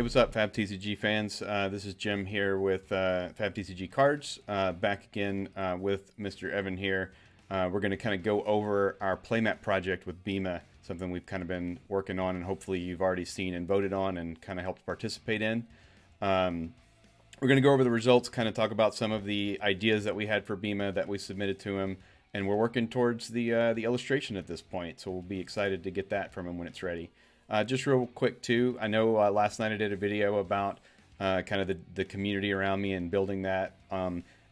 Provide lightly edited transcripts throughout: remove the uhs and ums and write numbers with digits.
Hey, what's up, FAB TCG fans? This is Jim here with FAB TCG Cards, back again with Mr. Evan here. We're going to kind of go over our Playmat project with Bima, something we've kind of been working on and hopefully you've already seen and voted on and kind of helped participate in. We're going to go over the results, kind of talk about some of the ideas that we had for Bima that we submitted to him, and we're working towards the illustration at this point, so we'll be excited to get that from him when it's ready. Just real quick too, I know last night I did a video about kind of the community around me and building that.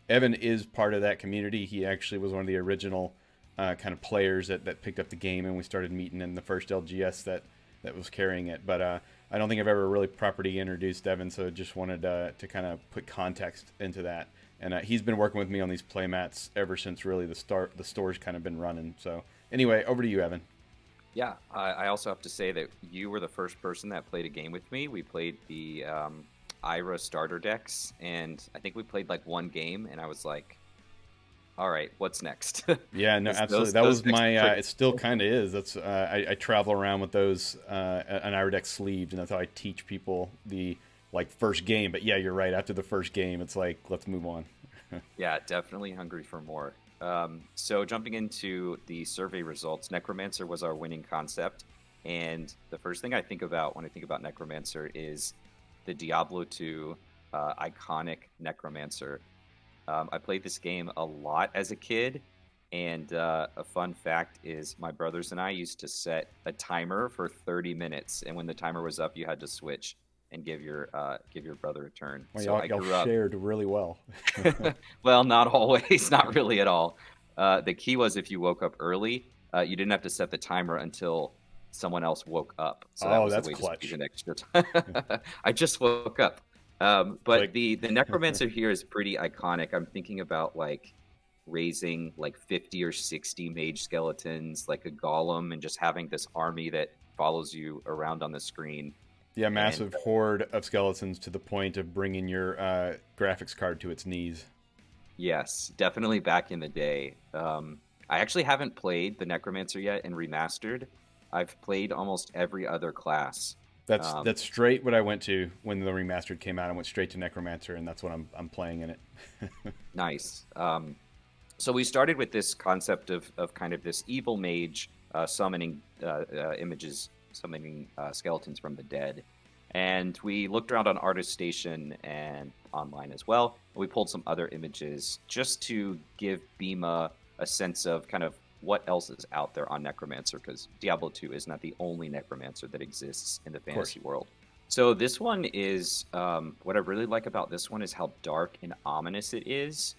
Evan is part of that community. He actually was one of the original kind of players that picked up the game, and we started meeting in the first LGS that was carrying it. But I don't think I've ever really properly introduced Evan, so just wanted to kind of put context into that. And he's been working with me on these playmats ever since really the store's kind of been running. So anyway, over to you, Evan. Yeah, I also have to say that you were the first person that played a game with me. We played the IRA starter decks, and I think we played like one game, and I was like, all right, what's next? Yeah, no, absolutely. That was my, it still kind of is. That's I travel around with those, an IRA deck sleeved, and that's how I teach people the like first game. But yeah, you're right. After the first game, it's like, let's move on. Yeah, definitely hungry for more. So jumping into the survey results, Necromancer was our winning concept. And the first thing I think about when I think about Necromancer is the Diablo 2 iconic Necromancer. I played this game a lot as a kid. And a fun fact is my brothers and I used to set a timer for 30 minutes. And when the timer was up, you had to switch and give your brother a turn. Well, So y'all shared really well. Well, not always, not really at all. The key was if you woke up early, you didn't have to set the timer until someone else woke up. So that was that's the way clutch. to squeeze an extra time. I just woke up. But like... the Necromancer here is pretty iconic. I'm thinking about like raising like 50 or 60 mage skeletons, like a golem, and just having this army that follows you around on the screen. Yeah, massive horde of skeletons to the point of bringing your graphics card to its knees. Yes, definitely back in the day. I actually haven't played the Necromancer yet in Remastered. I've played almost every other class. That's straight what I went to when the Remastered came out. I went straight to Necromancer, and that's what I'm playing in it. Nice. So we started with this concept of kind of this evil mage summoning images, summoning skeletons from the dead. And we looked around on Artist Station and online as well. We pulled some other images just to give Bima a sense of kind of what else is out there on Necromancer, because Diablo 2 is not the only Necromancer that exists in the fantasy world. So this one is, what I really like about this one is how dark and ominous it is,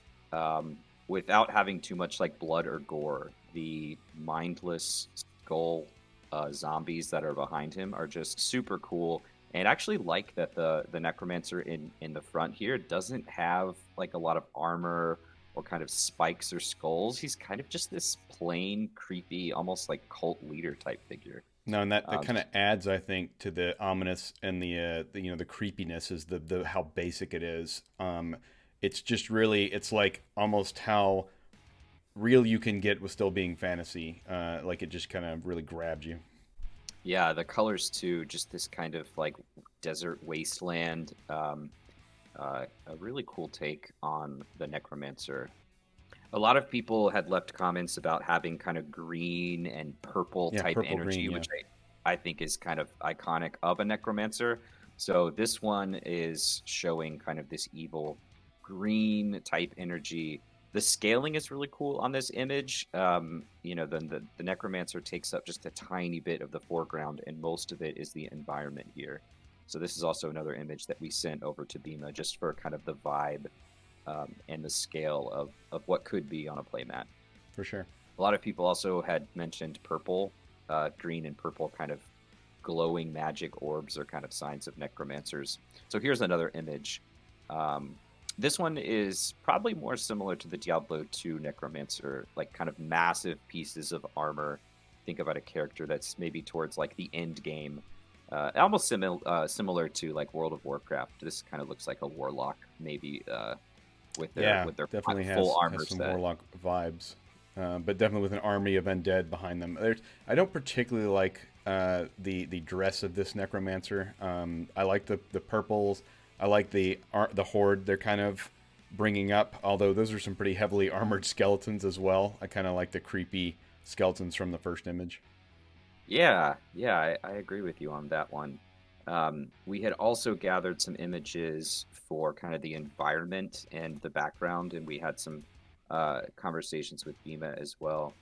without having too much like blood or gore. The mindless skull zombies that are behind him are just super cool. And I actually like that the Necromancer in the front here doesn't have like a lot of armor or kind of spikes or skulls. He's kind of just this plain, creepy, almost like cult leader type figure. No, and that kind of adds, I think, to the ominous and the creepiness is the how basic it is. It's just really, it's like almost how real you can get with still being fantasy. Like it just kind of really grabs you. Yeah, the colors too, just this kind of like desert wasteland. A really cool take on the Necromancer. A lot of people had left comments about having kind of green and purple type energy, green, which I think is kind of iconic of a Necromancer. So this one is showing kind of this evil green type energy. The scaling is really cool on this image. The Necromancer takes up just a tiny bit of the foreground, and most of it is the environment here. So this is also another image that we sent over to Bima just for kind of the vibe and the scale of what could be on a playmat. For sure. A lot of people also had mentioned purple, green and purple kind of glowing magic orbs are kind of signs of Necromancers. So here's another image. This one is probably more similar to the Diablo 2 Necromancer, like kind of massive pieces of armor. Think about a character that's maybe towards like the end game. Almost similar to like World of Warcraft. This kind of looks like a warlock, maybe with their definitely full armor has some set. warlock vibes, but definitely with an army of undead behind them. I don't particularly like the dress of this necromancer. I like the purples. I like the horde they're kind of bringing up, although those are some pretty heavily armored skeletons as well. I kind of like the creepy skeletons from the first image. Yeah, I agree with you on that one. We had also gathered some images for kind of the environment and the background, and we had some conversations with Bima as well.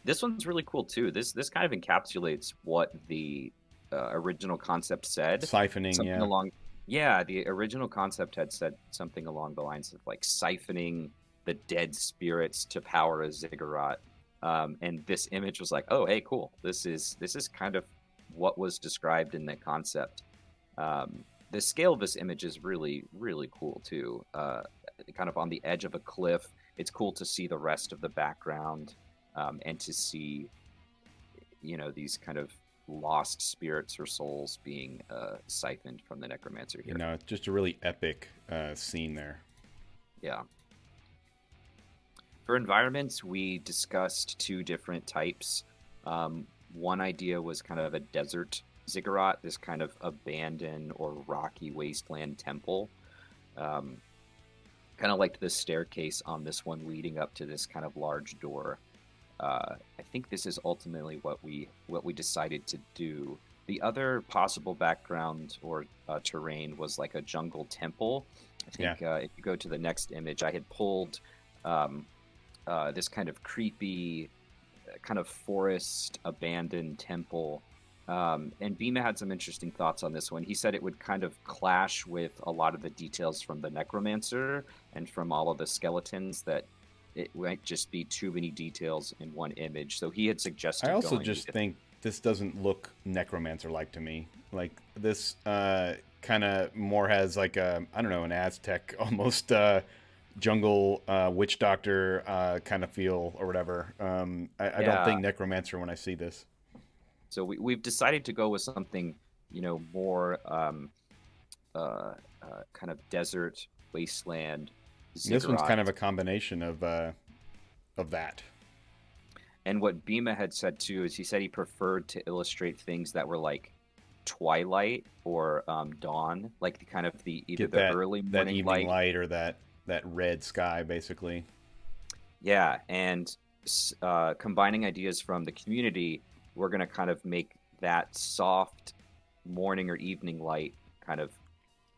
This one's really cool too. This kind of encapsulates what the original concept said. Siphoning, Something yeah. along, yeah, the original concept had said something along the lines of like siphoning the dead spirits to power a ziggurat. And this image was like, oh, hey, cool. This is kind of what was described in the concept. The scale of this image is really, really cool too. Kind of on the edge of a cliff. It's cool to see the rest of the background, and to see, these kind of lost spirits or souls being siphoned from the necromancer here. It's just a really epic scene there. Yeah. For environments, we discussed two different types. One idea was kind of a desert ziggurat, this kind of abandoned or rocky wasteland temple. Kind of like the staircase on this one leading up to this kind of large door. I think this is ultimately what we decided to do. The other possible background or terrain was like a jungle temple. I think if you go to the next image, I had pulled this kind of creepy, kind of forest abandoned temple. And Bima had some interesting thoughts on this one. He said it would kind of clash with a lot of the details from the Necromancer and from all of the skeletons, that it might just be too many details in one image. So he had suggested. I also just think this doesn't look Necromancer-like to me. Like this kind of more has like a, I don't know, an Aztec almost jungle witch doctor kind of feel or whatever. I don't think Necromancer when I see this. So we've decided to go with something, more kind of desert wasteland. Ziggurat. This one's kind of a combination of that. And what Bima had said too is he said he preferred to illustrate things that were like twilight or dawn, like either the early morning that evening light or that red sky, basically. Yeah, and combining ideas from the community, we're going to kind of make that soft morning or evening light kind of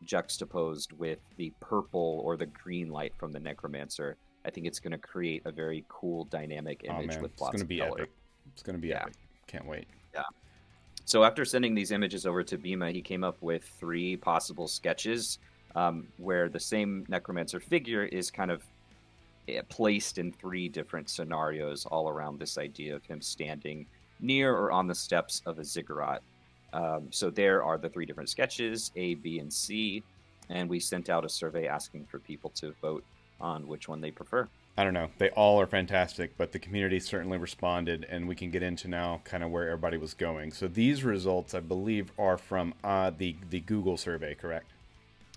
juxtaposed with the purple or the green light from the Necromancer. I think it's going to create a very cool dynamic image with lots of color. Epic. It's going to be epic. Can't wait. Yeah. So after sending these images over to Bima, he came up with 3 possible sketches where the same Necromancer figure is kind of placed in 3 different scenarios all around this idea of him standing near or on the steps of a ziggurat. So there are the 3 different sketches, A, B, and C, and we sent out a survey asking for people to vote on which one they prefer. I don't know. They all are fantastic, but the community certainly responded, and we can get into now kind of where everybody was going. So these results, I believe, are from the Google survey, correct?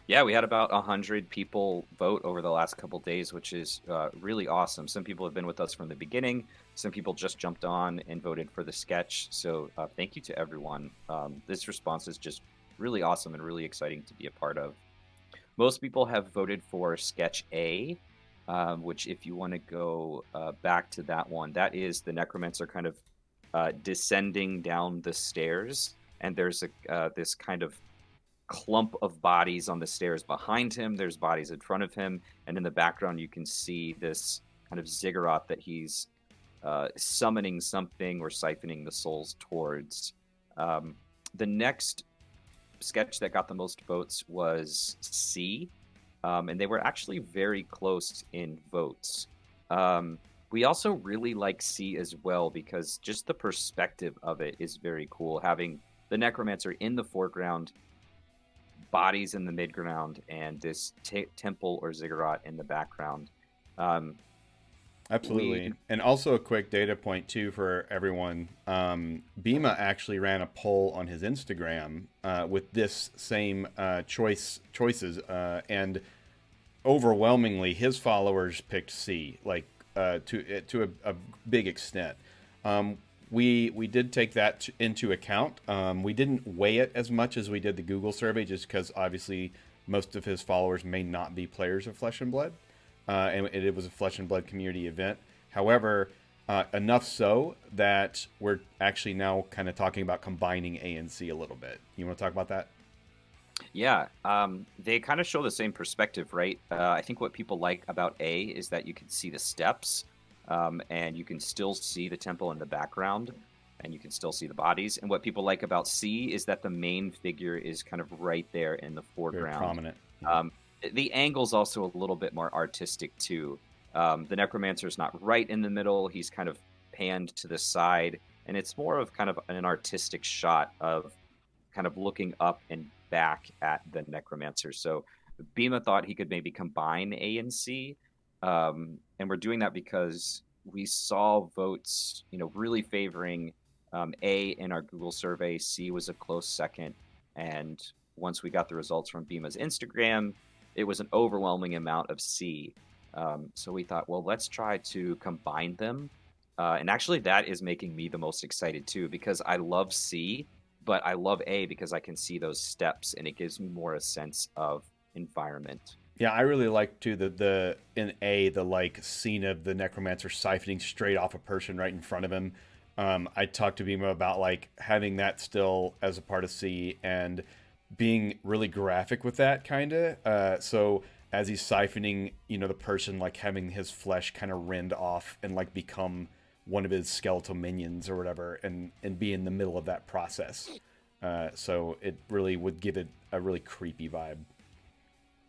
Yeah, we had about 100 people vote over the last couple days, which is really awesome. Some people have been with us from the beginning. Some people just jumped on and voted for the sketch. So thank you to everyone. This response is just really awesome and really exciting to be a part of. Most people have voted for sketch A, which if you want to go back to that one, that is the Necromancer kind of descending down the stairs. And there's this kind of clump of bodies on the stairs behind him. There's bodies in front of him. And in the background, you can see this kind of ziggurat that he's summoning something or siphoning the souls towards. The next sketch that got the most votes was C, and they were actually very close in votes. We also really like C as well because just the perspective of it is very cool, having the Necromancer in the foreground, bodies in the midground, and this temple or ziggurat in the background. Absolutely. And also a quick data point, too, for everyone. Bima actually ran a poll on his Instagram with this same choices, and overwhelmingly, his followers picked C, like to a big extent. we did take that into account. We didn't weigh it as much as we did the Google survey, just because obviously most of his followers may not be players of Flesh and Blood, and it was a Flesh and Blood community event. However, enough so that we're actually now kind of talking about combining A and C a little bit. You want to talk about that? Yeah, they kind of show the same perspective, right? I think what people like about A is that you can see the steps, and you can still see the temple in the background, and you can still see the bodies. And what people like about C is that the main figure is kind of right there in the foreground. Very prominent. The angle's also a little bit more artistic too. The Necromancer is not right in the middle; he's kind of panned to the side, and it's more of kind of an artistic shot of kind of looking up and back at the Necromancer. So Bima thought he could maybe combine A and C, and we're doing that because we saw votes, really favoring A in our Google survey. C was a close second, and once we got the results from Bima's Instagram, it was an overwhelming amount of C. So we thought, well, let's try to combine them. And actually, that is making me the most excited too, because I love C, but I love A because I can see those steps, and it gives me more a sense of environment. Yeah, I really like too the in A the like scene of the Necromancer siphoning straight off a person right in front of him. I talked to Bima about like having that still as a part of C and being really graphic with that kind of. So as he's siphoning, the person like having his flesh kind of rend off and like become one of his skeletal minions or whatever, and be in the middle of that process. So it really would give it a really creepy vibe.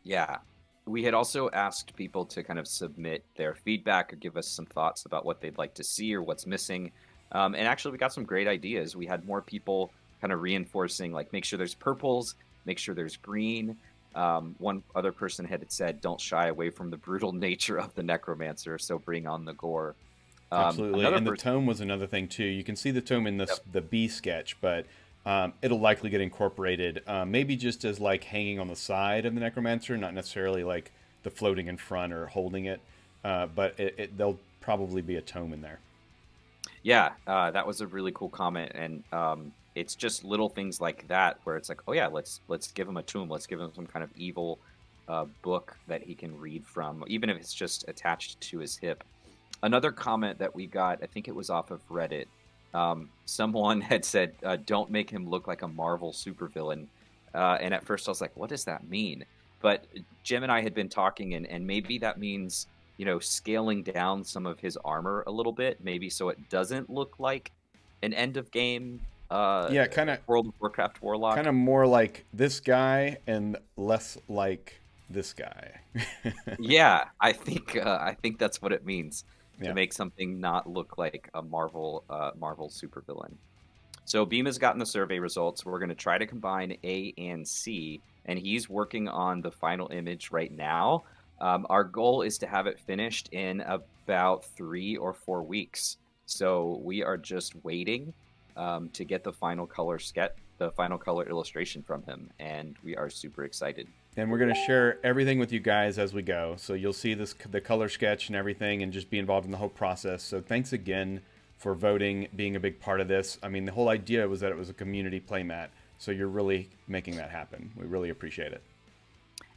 Yeah. We had also asked people to kind of submit their feedback or give us some thoughts about what they'd like to see or what's missing. And actually, we got some great ideas. We had more people kind of reinforcing, like, make sure there's purples, make sure there's green. One other person had said, don't shy away from the brutal nature of the Necromancer, so bring on the gore. Absolutely. And the tome was another thing, too. You can see the tome in the B sketch, but it'll likely get incorporated, maybe just as like hanging on the side of the Necromancer, not necessarily like the floating in front or holding it, but there'll probably be a tome in there. Yeah, that was a really cool comment, and it's just little things like that where it's like, oh yeah, let's give him a tomb, let's give him some kind of evil book that he can read from, even if it's just attached to his hip. Another comment that we got, I think it was off of Reddit. Someone had said, don't make him look like a Marvel supervillain. And at first I was like, what does that mean? But Jim and I had been talking, and maybe that means, scaling down some of his armor a little bit, maybe so it doesn't look like an end of game kind of World of Warcraft warlock. Kind of more like this guy and less like this guy. Yeah, I think that's what it means. Yeah. To make something not look like a Marvel supervillain. So Bima's gotten the survey results. We're going to try to combine A and C, and he's working on the final image right now. Our goal is to have it finished in about 3 or 4 weeks. So we are just waiting to get the final color illustration from him, and we are super excited. And we're going to share everything with you guys as we go. So you'll see the color sketch and everything, and just be involved in the whole process. So thanks again for voting, being a big part of this. I mean, the whole idea was that it was a community playmat. So you're really making that happen. We really appreciate it.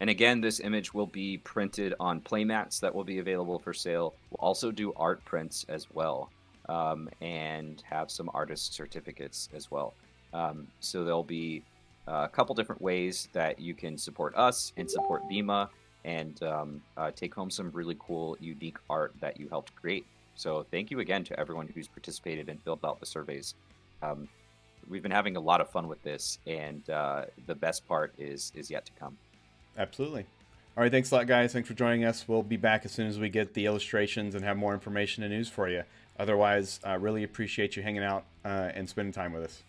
And again, this image will be printed on playmats that will be available for sale. We'll also do art prints as well, and have some artist certificates as well. So there'll be a couple different ways that you can support us and support Bima, and take home some really cool, unique art that you helped create. So thank you again to everyone who's participated and filled out the surveys. We've been having a lot of fun with this, and the best part is yet to come. Absolutely. All right, thanks a lot, guys. Thanks for joining us. We'll be back as soon as we get the illustrations and have more information and news for you. Otherwise, really appreciate you hanging out and spending time with us.